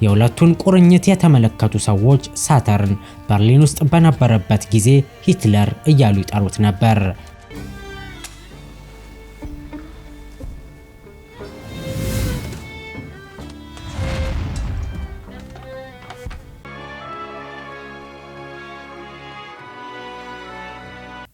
የሁለቱን ቁርኝት የተመለከቱ ሰዎች ሳተርን በርሊን ውስጥ በነበረበት ጊዜ ሂትለር እያሉ ይጠሩት ነበር።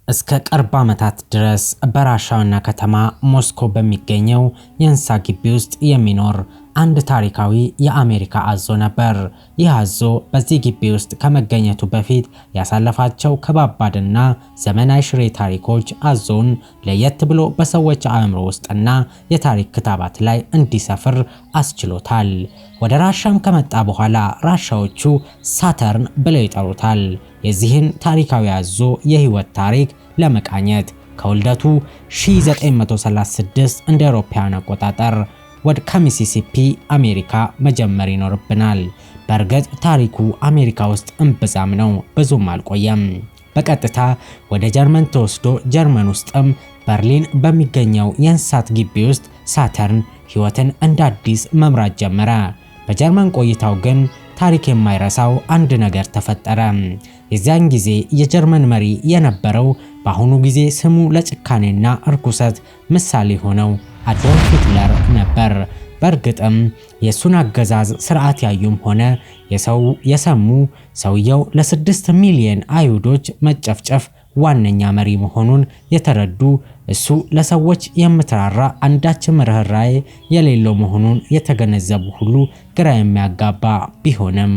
እስከ ቅርብ ዓመታት ድረስ በራሻውና ከተማ ሞስኮ በሚገኘው የእንስሳ ግቢ ውስጥ የሚኖር አንድ ታሪካዊ የአሜሪካ አዞ ነበር። ይህ አዞ በዚህ ግቢ ውስጥ ከመገኘቱ በፊት ያሳለፋቸው ከባባድና ዘመናዊ ሽሬ ታሪኮች አዞውን ለየት ብሎ በሰዎች አእምሮ ውስጥና የታሪክ ክታባት ላይ እንዲሰፍር አስችሎታል። ወደ ራሻም ከመጣ በኋላ ራሻዎቹ ሳተርን ብለው ይጠሩታል። የዚህን ታሪካዊ አዞ የህይወት ታሪክ ለመቃኘት ከውልደቱ 1936 እንደ አውሮፓውያን አቆጣጠር ወደ ከሚሲሲፒ አሜሪካ መጀመር ይኖርብናል። በእርግጥ ታሪኩ አሜሪካ ውስጥ እምብዛም ነው፣ ብዙም አልቆየም። በቀጥታ ወደ ጀርመን ተወስዶ ጀርመን ውስጥም በርሊን በሚገኘው የእንስሳት ግቢ ውስጥ ሳተርን ህይወትን እንደ አዲስ መምራት ጀመረ። በጀርመን ቆይታው ግን ታሪክ የማይረሳው አንድ ነገር ተፈጠረ። የዚያን ጊዜ የጀርመን መሪ የነበረው በአሁኑ ጊዜ ስሙ ለጭካኔና እርኩሰት ምሳሌ ሆነው አዶልፍ ሂትለር ነበር። በእርግጥም የሱን አገዛዝ ስርዓት ያዩም ሆነ የሰሙ ሰውየው ለ6 ሚሊዮን አይሁዶች መጨፍጨፍ ዋነኛ መሪ መሆኑን የተረዱ እሱ ለሰዎች የምትራራ አንዳችም ርህራሄ የሌለው መሆኑን የተገነዘቡ ሁሉ ግራ የሚያጋባ ቢሆንም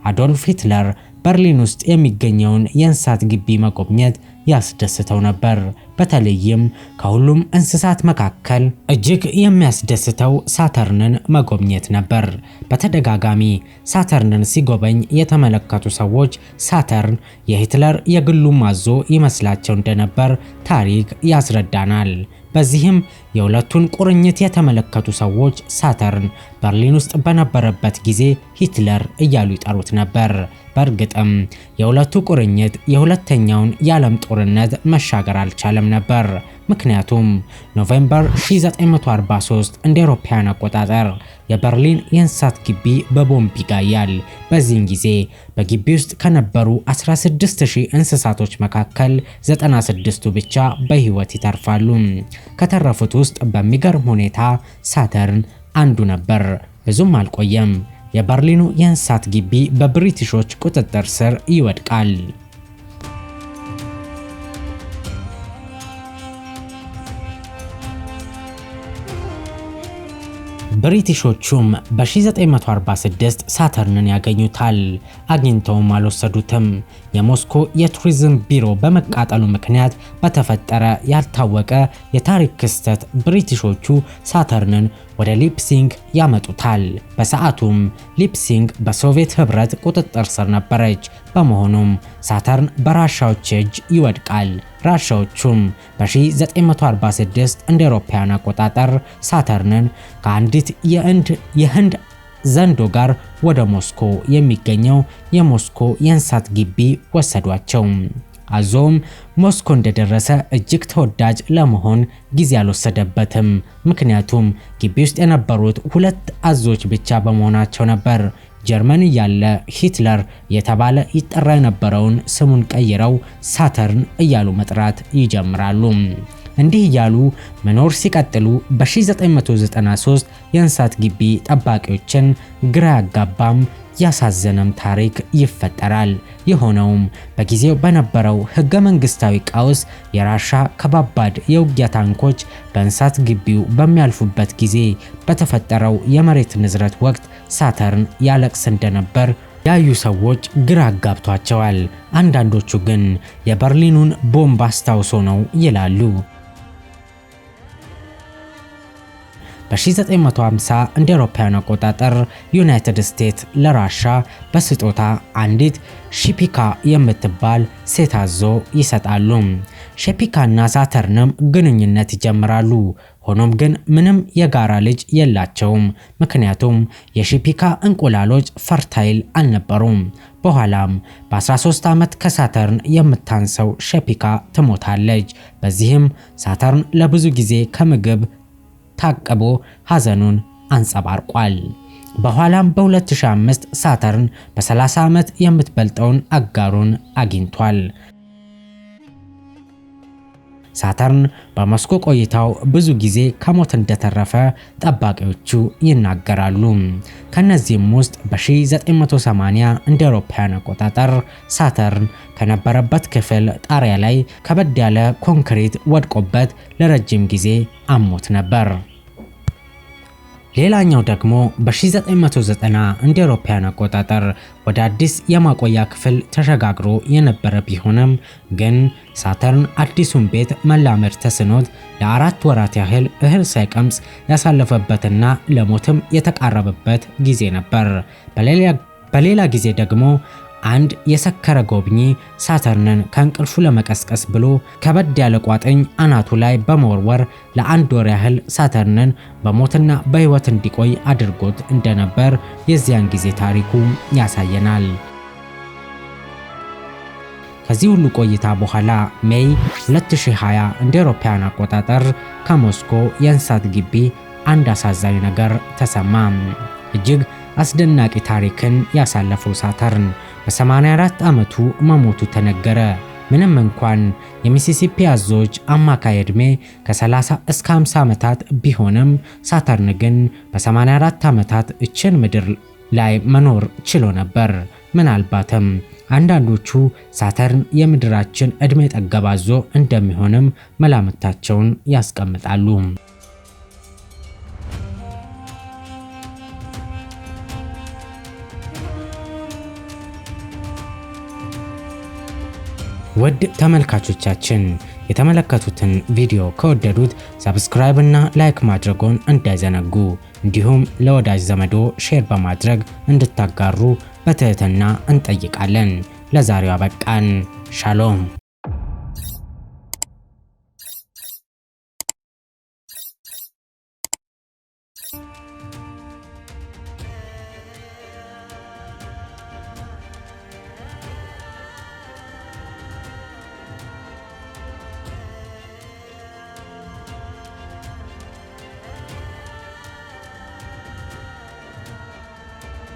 አዶልፍ ሂትለር በርሊን ውስጥ የሚገኘውን የእንስሳት ግቢ መጎብኘት ያስደስተው ነበር። በተለይም ከሁሉም እንስሳት መካከል እጅግ የሚያስደስተው ሳተርንን መጎብኘት ነበር። በተደጋጋሚ ሳተርንን ሲጎበኝ የተመለከቱ ሰዎች ሳተርን የሂትለር የግሉ አዞ ይመስላቸው እንደነበር ታሪክ ያስረዳናል። በዚህም የሁለቱን ቁርኝት የተመለከቱ ሰዎች ሳተርን በርሊን ውስጥ በነበረበት ጊዜ ሂትለር እያሉ ይጠሩት ነበር። በእርግጥም የሁለቱ ቁርኝት የሁለተኛውን የዓለም ጦርነት መሻገር አልቻለም ነበር። ምክንያቱም ኖቬምበር 1943 እንደ አውሮፓውያን አቆጣጠር የበርሊን የእንስሳት ግቢ በቦምብ ይጋያል። በዚህን ጊዜ በግቢ ውስጥ ከነበሩ 16000 እንስሳቶች መካከል 96ቱ ብቻ በህይወት ይተርፋሉ። ከተረፉት ውስጥ በሚገርም ሁኔታ ሳተርን አንዱ ነበር። ብዙም አልቆየም፣ የበርሊኑ የእንስሳት ግቢ በብሪቲሾች ቁጥጥር ስር ይወድቃል። ብሪቲሾቹም በ1946 ሳተርንን ያገኙታል። አግኝተውም አልወሰዱትም። የሞስኮ የቱሪዝም ቢሮ በመቃጠሉ ምክንያት በተፈጠረ ያልታወቀ የታሪክ ክስተት ብሪቲሾቹ ሳተርንን ወደ ሊፕሲንግ ያመጡታል። በሰዓቱም ሊፕሲንግ በሶቪየት ህብረት ቁጥጥር ስር ነበረች። በመሆኑም ሳተርን በራሻዎች እጅ ይወድቃል። ራሻዎቹም በ1946 እንደ አውሮፓውያን አቆጣጠር ሳተርንን ከአንዲት የህንድ ዘንዶ ጋር ወደ ሞስኮ የሚገኘው የሞስኮ የእንስሳት ግቢ ወሰዷቸው። አዞም ሞስኮ እንደደረሰ እጅግ ተወዳጅ ለመሆን ጊዜ አልወሰደበትም። ምክንያቱም ግቢ ውስጥ የነበሩት 2 አዞች ብቻ በመሆናቸው ነበር። ጀርመን ያለ ሂትለር የተባለ ይጠራ የነበረውን ስሙን ቀይረው ሳተርን እያሉ መጥራት ይጀምራሉ። እንዲህ እያሉ መኖር ሲቀጥሉ በ1993 የእንስሳት ግቢ ጠባቂዎችን ግራ ያጋባም ያሳዘነም ታሪክ ይፈጠራል። የሆነውም በጊዜው በነበረው ህገ መንግስታዊ ቀውስ የራሻ ከባባድ የውጊያ ታንኮች በእንስሳት ግቢው በሚያልፉበት ጊዜ በተፈጠረው የመሬት ንዝረት ወቅት ሳተርን ያለቅስ እንደነበር ያዩ ሰዎች ግራ አጋብቷቸዋል። አንዳንዶቹ ግን የበርሊኑን ቦምብ አስታውሶ ነው ይላሉ። በ1950 እንደ አውሮፓውያን አቆጣጠር ዩናይትድ ስቴትስ ለራሻ በስጦታ አንዲት ሺፒካ የምትባል ሴት አዞ ይሰጣሉ። ሺፒካና ሳተርንም ግንኙነት ይጀምራሉ። ሆኖም ግን ምንም የጋራ ልጅ የላቸውም። ምክንያቱም የሺፒካ እንቁላሎች ፈርታይል አልነበሩም። በኋላም በ13 ዓመት ከሳተርን የምታንሰው ሺፒካ ትሞታለች። በዚህም ሳተርን ለብዙ ጊዜ ከምግብ ታቅቦ ሐዘኑን አንጸባርቋል። በኋላም በ2005 ሳተርን በ30 ዓመት የምትበልጠውን አጋሩን አግኝቷል። ሳተርን በመስኮ ቆይታው ብዙ ጊዜ ከሞት እንደተረፈ ጠባቂዎቹ ይናገራሉ። ከነዚህም ውስጥ በ1980 እንደ አውሮፓውያን አቆጣጠር ሳተርን ከነበረበት ክፍል ጣሪያ ላይ ከበድ ያለ ኮንክሪት ወድቆበት ለረጅም ጊዜ አሞት ነበር። ሌላኛው ደግሞ በ1990 እንደ አውሮፓውያን አቆጣጠር ወደ አዲስ የማቆያ ክፍል ተሸጋግሮ የነበረ ቢሆንም ግን ሳተርን አዲሱን ቤት መላመድ ተስኖት ለ4 ወራት ያህል እህል ሳይቀምስ ያሳለፈበትና ለሞትም የተቃረበበት ጊዜ ነበር። በሌላ ጊዜ ደግሞ አንድ የሰከረ ጎብኚ ሳተርንን ከእንቅልፉ ለመቀስቀስ ብሎ ከበድ ያለ ቋጥኝ አናቱ ላይ በመወርወር ለ1 ወር ያህል ሳተርንን በሞትና በሕይወት እንዲቆይ አድርጎት እንደነበር የዚያን ጊዜ ታሪኩ ያሳየናል። ከዚህ ሁሉ ቆይታ በኋላ ሜይ 2020 እንደ አውሮፓውያን አቆጣጠር ከሞስኮ የእንስሳት ግቢ አንድ አሳዛኝ ነገር ተሰማ። እጅግ አስደናቂ ታሪክን ያሳለፈው ሳተርን በ84 ዓመቱ መሞቱ ተነገረ። ምንም እንኳን የሚሲሲፒ አዞዎች አማካይ ዕድሜ ከ30 እስከ 50 ዓመታት ቢሆንም ሳተርን ግን በ84 ዓመታት እችን ምድር ላይ መኖር ችሎ ነበር። ምናልባትም አንዳንዶቹ ሳተርን የምድራችን ዕድሜ ጠገብ አዞ እንደሚሆንም መላምታቸውን ያስቀምጣሉ። ውድ ተመልካቾቻችን የተመለከቱትን ቪዲዮ ከወደዱት ሰብስክራይብ እና ላይክ ማድረጎን እንዳይዘነጉ፣ እንዲሁም ለወዳጅ ዘመዶ ሼር በማድረግ እንድታጋሩ በትህትና እንጠይቃለን። ለዛሬው አበቃን። ሻሎም።